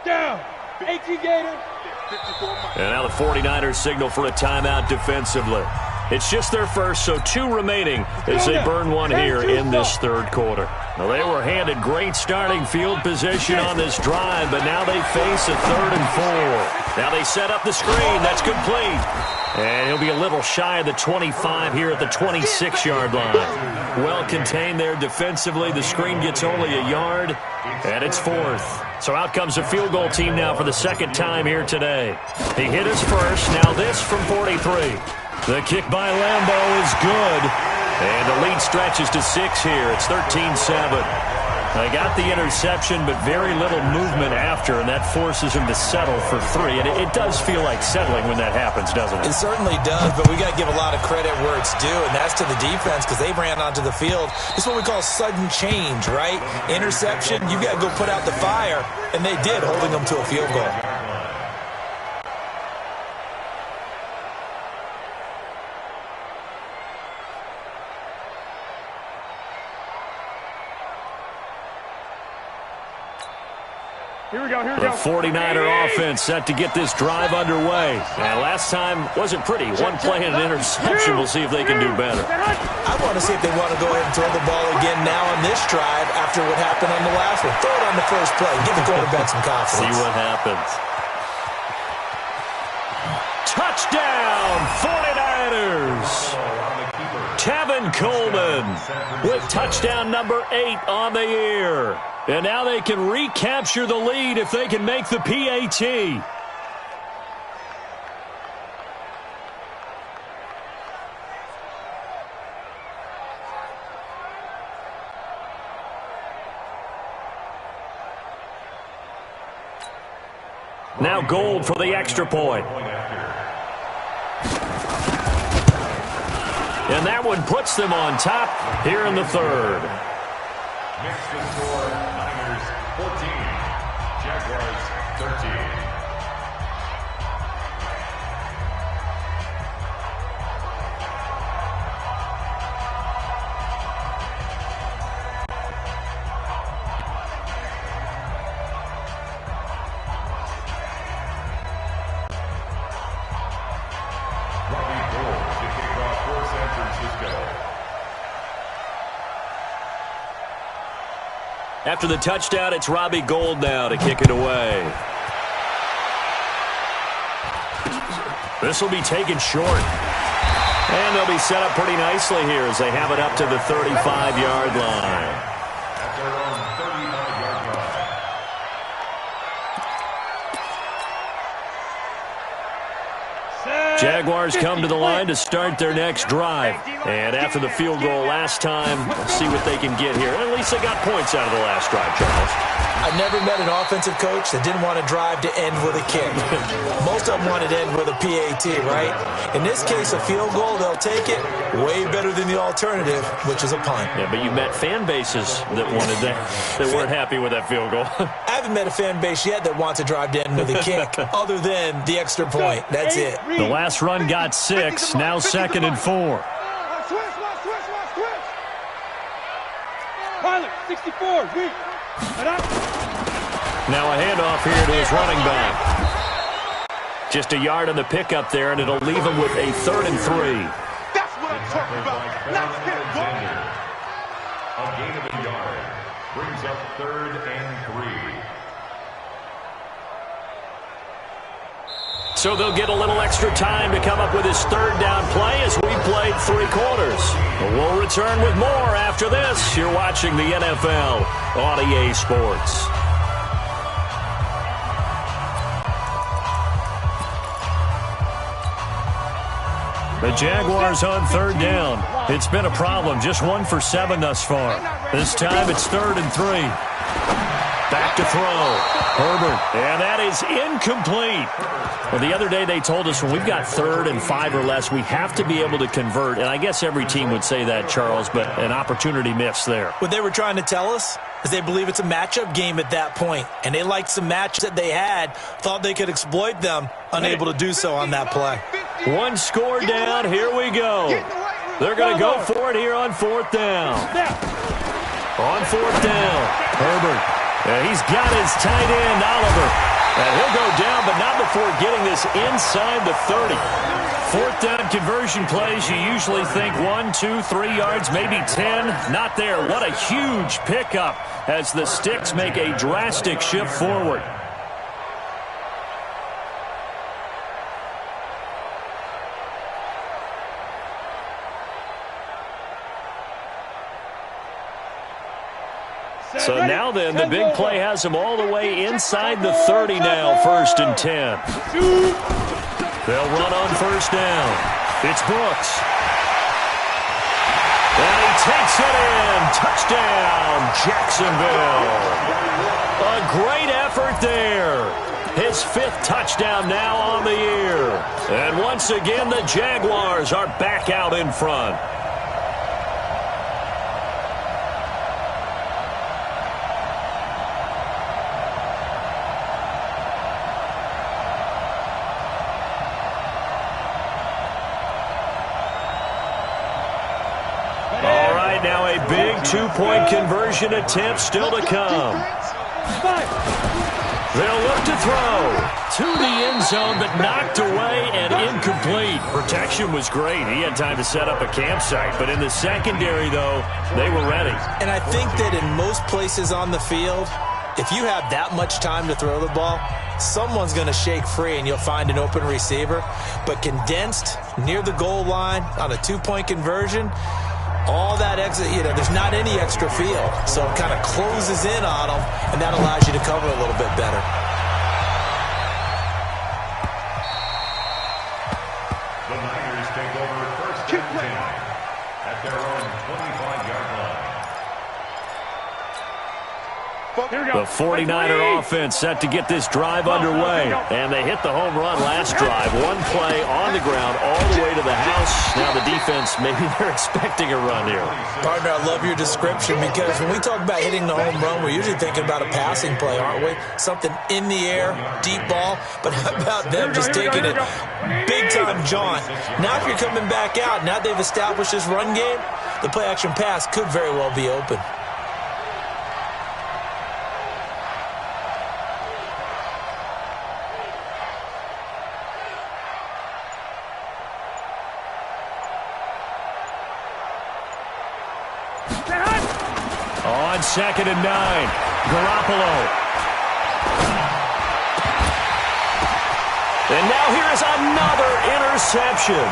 Down. 18 Gator. And now the 49ers signal for a timeout defensively. It's just their first, so 2 remaining as they burn one here in this 3rd quarter. Now, they were handed great starting field position on this drive, but now they face a 3rd and 4. Now they set up the screen. That's complete. And he'll be a little shy of the 25 here at the 26-yard line. Well contained there defensively. The screen gets only a yard, and it's 4th. So out comes the field goal team now for the 2nd time here today. He hit his first. Now this from 43. The kick by Lambeau is good. And the lead stretches to 6 here. It's 13-7. They got the interception, but very little movement after, and that forces him to settle for 3. And it does feel like settling when that happens, doesn't it? It certainly does, but we got to give a lot of credit where it's due, and that's to the defense because they ran onto the field. This is what we call sudden change, right? Interception, you got to go put out the fire, and they did, holding them to a field goal. Here we go, here we The go. 49er offense set to get this drive underway. And last time wasn't pretty. One play and an interception. We'll see if they can do better. I want to see if they want to go ahead and throw the ball again now on this drive after what happened on the last one. Throw it on the first play. Give the quarterback some confidence. See what happens. Touchdown, 49ers! Tevin Coleman with touchdown number 8 on the year. And now they can recapture the lead if they can make the PAT. Now Gold for the extra point. And that one puts them on top here in the 3rd. Next to score, Niners 14, Jaguars 13. After the touchdown, it's Robbie Gould now to kick it away. This will be taken short. And they'll be set up pretty nicely here as they have it up to the 35-yard line. At their own 35-yard line. Jaguars come to the line to start their next drive. And after the field goal last time, see what they can get here. At least they got points out of the last drive, Charles. I've never met an offensive coach that didn't want to drive to end with a kick. Most of them wanted to end with a PAT, right? In this case, a field goal, they'll take it. Way better than the alternative, which is a punt. Yeah, but you met fan bases that wanted that weren't happy with that field goal. I haven't met a fan base yet that wants to drive to end with a kick, other than the extra point. That's it. The last run got 6, now 2nd and 4. Switch. Pilot, 64, weak. Right up. Now a handoff here to his running back. Just a yard on the pickup there, and it'll leave him with a 3rd and 3. That's what I'm talking about. Let's get it going. A gain of a yard brings up 3rd and 3. So they'll get a little extra time to come up with his 3rd down play as we played 3 quarters. We'll return with more after this. You're watching the NFL on EA Sports. The Jaguars on 3rd down. It's been a problem. Just 1 for 7 thus far. This time it's 3rd and 3. Back to throw. Herbert. And that is incomplete. Well, the other day they told us when we've got 3rd and 5 or less, we have to be able to convert. And I guess every team would say that, Charles, but an opportunity missed there. What they were trying to tell us is they believe it's a matchup game at that point. And they liked some matches that they had, thought they could exploit them, unable to do so on that play. 1 score down. Here we go. They're going to go for it here on 4th down. On 4th down, Herbert. And he's got his tight end, Oliver. And he'll go down, but not before getting this inside the 30. 4th down conversion plays, you usually think 1, 2, 3 yards, maybe 10. Not there. What a huge pickup as the Sticks make a drastic shift forward. So now then, the big play has him all the way inside the 30 now, 1st and 10. They'll run on 1st down. It's Brooks. And he takes it in. Touchdown, Jacksonville. A great effort there. His 5th touchdown now on the year. And once again, the Jaguars are back out in front. Now a big 2-point conversion attempt still to come. They'll look to throw to the end zone, but knocked away and incomplete. Protection was great. He had time to set up a campsite, but in the secondary, though, they were ready. And I think that in most places on the field, if you have that much time to throw the ball, someone's going to shake free and you'll find an open receiver. But condensed near the goal line on a 2-point conversion, all that exit, there's not any extra field. So it kind of closes in on them, and that allows you to cover a little bit better. The Niners take over 1st and 10 at their own 25-yard line. The 49er offense set to get this drive underway. And they hit the home run last drive. 1 play on the ground all the way to the house. Now the defense, maybe they're expecting a run here. Partner, I love your description because when we talk about hitting the home run, we're usually thinking about a passing play, aren't we? Something in the air, deep ball. But how about them just taking it big-time jaunt? Now if you're coming back out, now they've established this run game, the play-action pass could very well be open. On 2nd and 9, Garoppolo. And now here is another interception.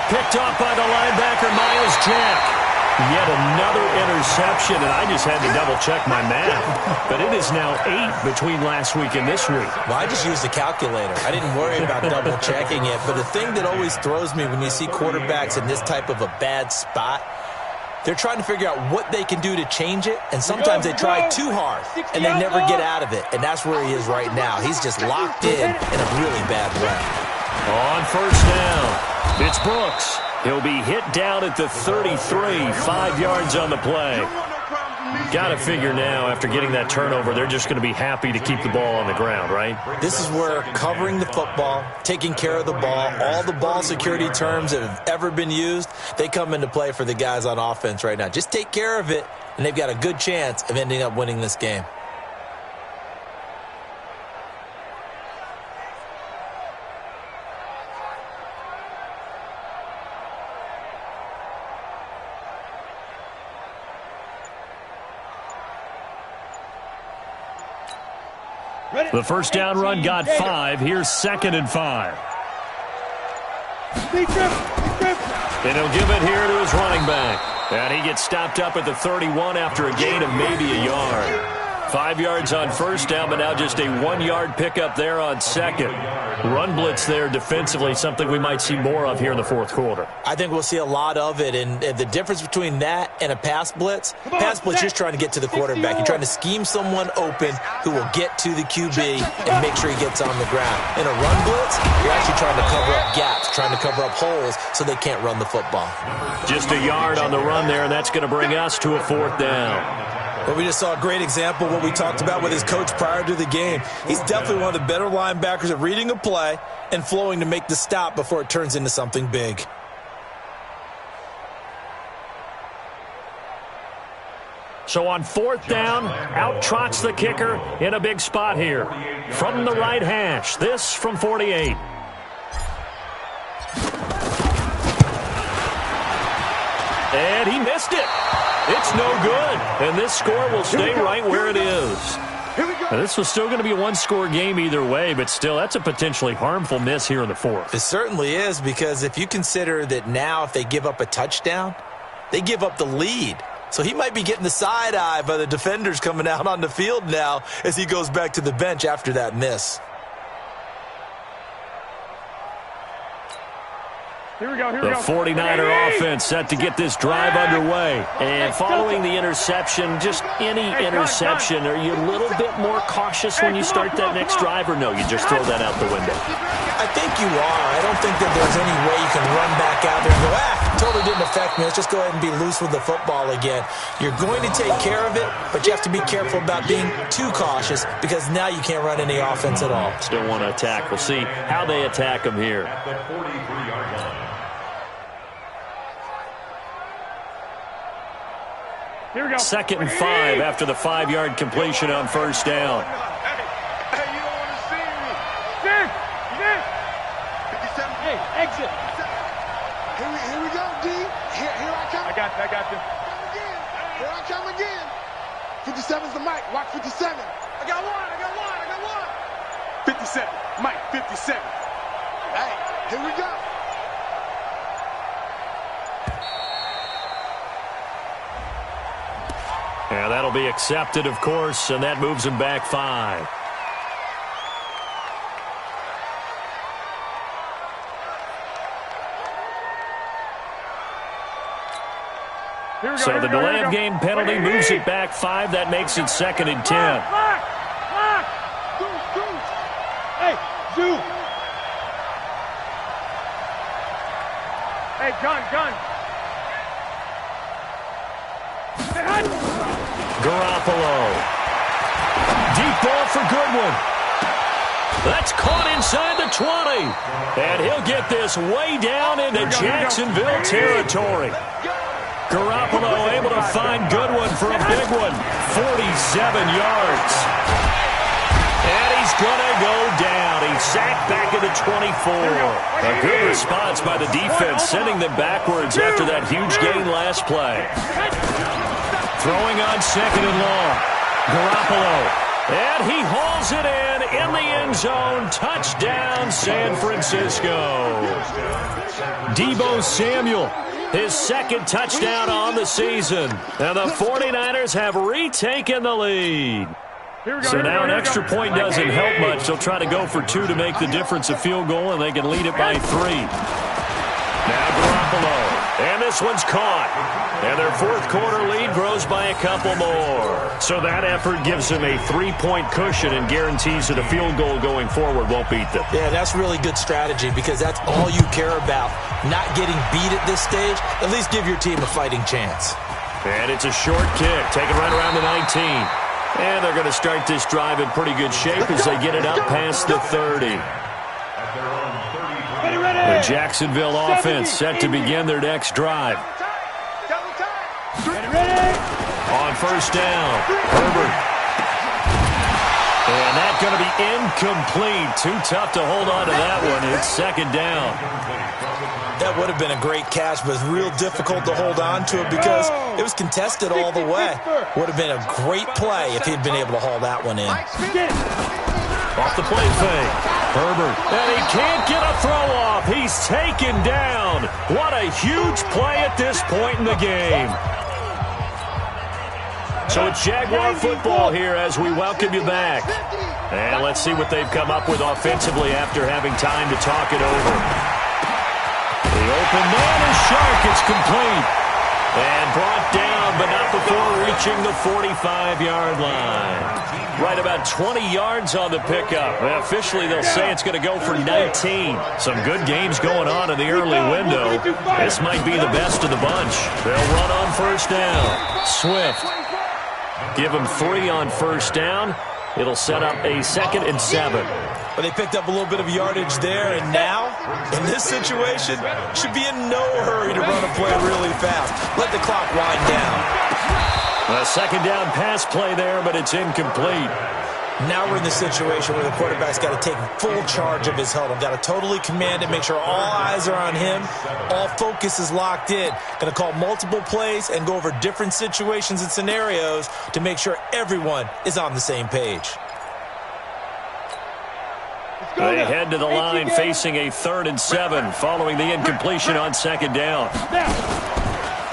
Picked off by the linebacker, Miles Jack. Yet another interception, and I just had to double-check my math. But it is now 8 between last week and this week. Well, I just used a calculator. I didn't worry about double-checking it. But the thing that always throws me when you see quarterbacks in this type of a bad spot, they're trying to figure out what they can do to change it, and sometimes they try too hard, and they never get out of it. And that's where he is right now. He's just locked in a really bad way. On 1st down, it's Brooks. He'll be hit down at the 33, 5 yards on the play. Got to figure now, after getting that turnover, they're just going to be happy to keep the ball on the ground, right? This is where covering the football, taking care of the ball, all the ball security terms that have ever been used, they come into play for the guys on offense right now. Just take care of it, and they've got a good chance of ending up winning this game. The first down run got 5. Here's 2nd and 5. And he'll give it here to his running back. And he gets stopped up at the 31 after a gain of maybe a yard. 5 yards on first down, but now just a 1-yard pickup there on 2nd. Run blitz there defensively, something we might see more of here in the 4th quarter. I think we'll see a lot of it, and the difference between that and a pass blitz, you're just trying to get to the quarterback. You're trying to scheme someone open who will get to the QB and make sure he gets on the ground. In a run blitz, you're actually trying to cover up gaps, trying to cover up holes so they can't run the football. Just a yard on the run there, and that's going to bring us to a 4th down. Well, we just saw a great example of what we talked about with his coach prior to the game. He's definitely one of the better linebackers at reading a play and flowing to make the stop before it turns into something big. So on 4th down, out trots the kicker in a big spot here. From the right hash, this from 48. And he missed it. It's no good. And this score will stay right where it is. Now, this was still going to be a one-score game either way, but still, that's a potentially harmful miss here in the 4th. It certainly is, because if you consider that now if they give up a touchdown, they give up the lead. So he might be getting the side eye by the defenders coming out on the field now as he goes back to the bench after that miss. Here we go, The 49er offense set to get this drive underway. And following the interception, just any interception, are you a little bit more cautious when you start that next drive, or no, you just throw that out the window? I think you are. I don't think that there's any way you can run back out there and go, totally didn't affect me. Let's just go ahead and be loose with the football again. You're going to take care of it, but you have to be careful about being too cautious because now you can't run any offense at all. Still want to attack. We'll see how they attack him here. At the 43-yard line. Here we go. 2nd and 5 after the 5-yard completion on first down. Hey, you don't want to see me. Dick! 57. Hey, exit. Here we go, D. Here I come. I got you. Here I come again. 57's the mic. Watch 57. I got one. 57. Mike, 57. Hey, here we go. Yeah, that'll be accepted, of course, and that moves him back 5. So the delay of game penalty moves it back 5. That makes it 2nd and 10. Hey, Zoo. Hey, gun. Garoppolo. Deep ball for Goodwin. That's caught inside the 20. And he'll get this way down into Jacksonville territory. Garoppolo able to find Goodwin for a big one. 47 yards. And he's going to go down. He's sacked back at the 24. A good response by the defense, sending them backwards after that huge gain last play. Throwing on 2nd and long. Garoppolo. And he hauls it in the end zone. Touchdown, San Francisco. Deebo Samuel, his 2nd touchdown on the season. And the 49ers have retaken the lead. So now an extra point doesn't help much. They'll try to go for 2 to make the difference a field goal, and they can lead it by 3. Now Garoppolo. And this one's caught. And their 4th quarter lead grows by a couple more. So that effort gives them a 3-point cushion and guarantees that a field goal going forward won't beat them. Yeah, that's really good strategy because that's all you care about. Not getting beat at this stage. At least give your team a fighting chance. And it's a short kick, taken right around the 19. And they're going to start this drive in pretty good shape as they get it up past the 30. The Jacksonville offense set to begin their next drive. On first down, Herbert. And that's going to be incomplete. Too tough to hold on to that one. It's 2nd down. That would have been a great catch, but it's real difficult to hold on to it because it was contested all the way. Would have been a great play if he'd been able to haul that one in. Off the play fake. Herbert. And he can't get a throw off. He's taken down. What a huge play at this point in the game. So it's Jaguar football here as we welcome you back. And let's see what they've come up with offensively after having time to talk it over. The open man is Shark. It's complete. And brought down, but not before reaching the 45-yard line. Right about 20 yards on the pickup. And officially, they'll say it's going to go for 19. Some good games going on in the early window. This might be the best of the bunch. They'll run on first down. Swift. Give him 3 on first down. It'll set up a 2nd and 7. But they picked up a little bit of yardage there, and now, in this situation, should be in no hurry to run a play really fast. Let the clock wind down. A 2nd down pass play there, but it's incomplete. Now we're in the situation where the quarterback's got to take full charge of his huddle. Got to totally command it, make sure all eyes are on him. All focus is locked in. Going to call multiple plays and go over different situations and scenarios to make sure everyone is on the same page. They head to the line facing a 3rd and 7 following the incompletion on 2nd down.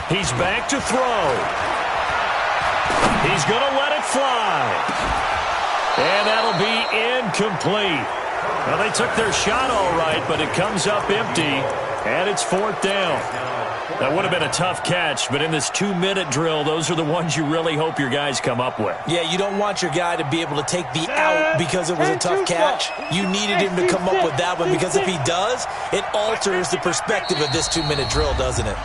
He's back to throw. He's going to let it fly. And that'll be incomplete. Well, they took their shot all right, but it comes up empty, and it's 4th down. That would have been a tough catch, but in this 2-minute drill, those are the ones you really hope your guys come up with. Yeah, you don't want your guy to be able to take the out because it was a tough catch. You needed him to come up with that one, because if he does, it alters the perspective of this 2-minute drill, doesn't it?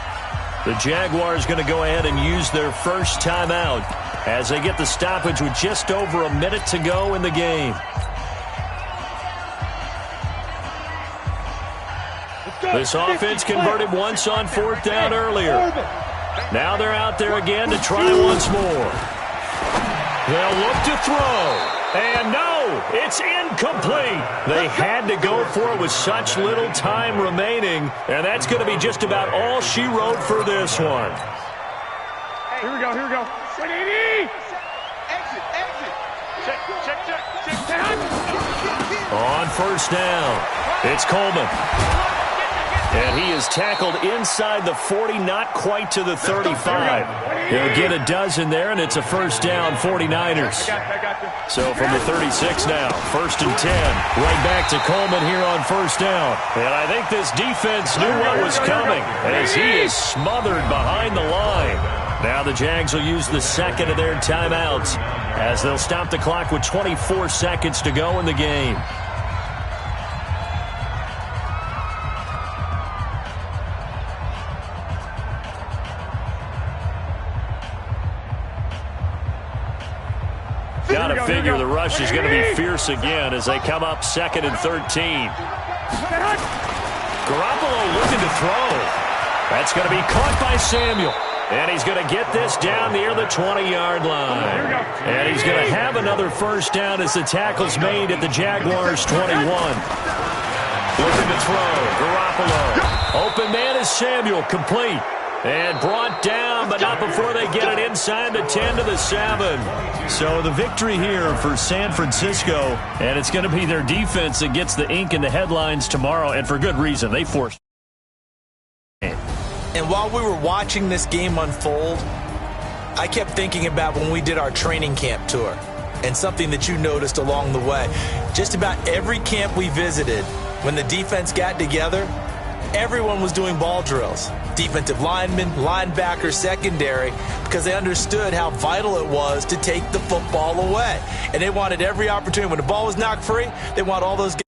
The Jaguars going to go ahead and use their first timeout as they get the stoppage with just over a minute to go in the game. This offense converted once on 4th down earlier. Now they're out there again to try once more. They'll look to throw. And no, it's incomplete. They had to go for it with such little time remaining, and that's going to be just about all she wrote for this one. Here we go, here we go. Ready? Exit, exit. Check. On first down, it's Coleman. And he is tackled inside the 40, not quite to the 35. He'll get a dozen there, and it's a first down, 49ers. So from the 36 now, 1st and 10. Right back to Coleman here on first down. And I think this defense knew what was coming as he is smothered behind the line. Now the Jags will use the 2nd of their timeouts as they'll stop the clock with 24 seconds to go in the game. Got to figure the rush is going to be fierce again as they come up 2nd and 13. Garoppolo looking to throw. That's going to be caught by Samuel. And he's going to get this down near the 20-yard line. And he's going to have another first down as the tackle's made at the Jaguars' 21. Looking to throw. Garoppolo. Open man is Samuel. Complete. And brought down, but not before they get it inside the 10 to the 7. So the victory here for San Francisco, and it's going to be their defense that gets the ink in the headlines tomorrow, and for good reason. They forced. And while we were watching this game unfold, I kept thinking about when we did our training camp tour and something that you noticed along the way. Just about every camp we visited, when the defense got together, everyone was doing ball drills. Defensive linemen, linebackers, secondary, because they understood how vital it was to take the football away. And they wanted every opportunity. When the ball was knocked free, they want all those guys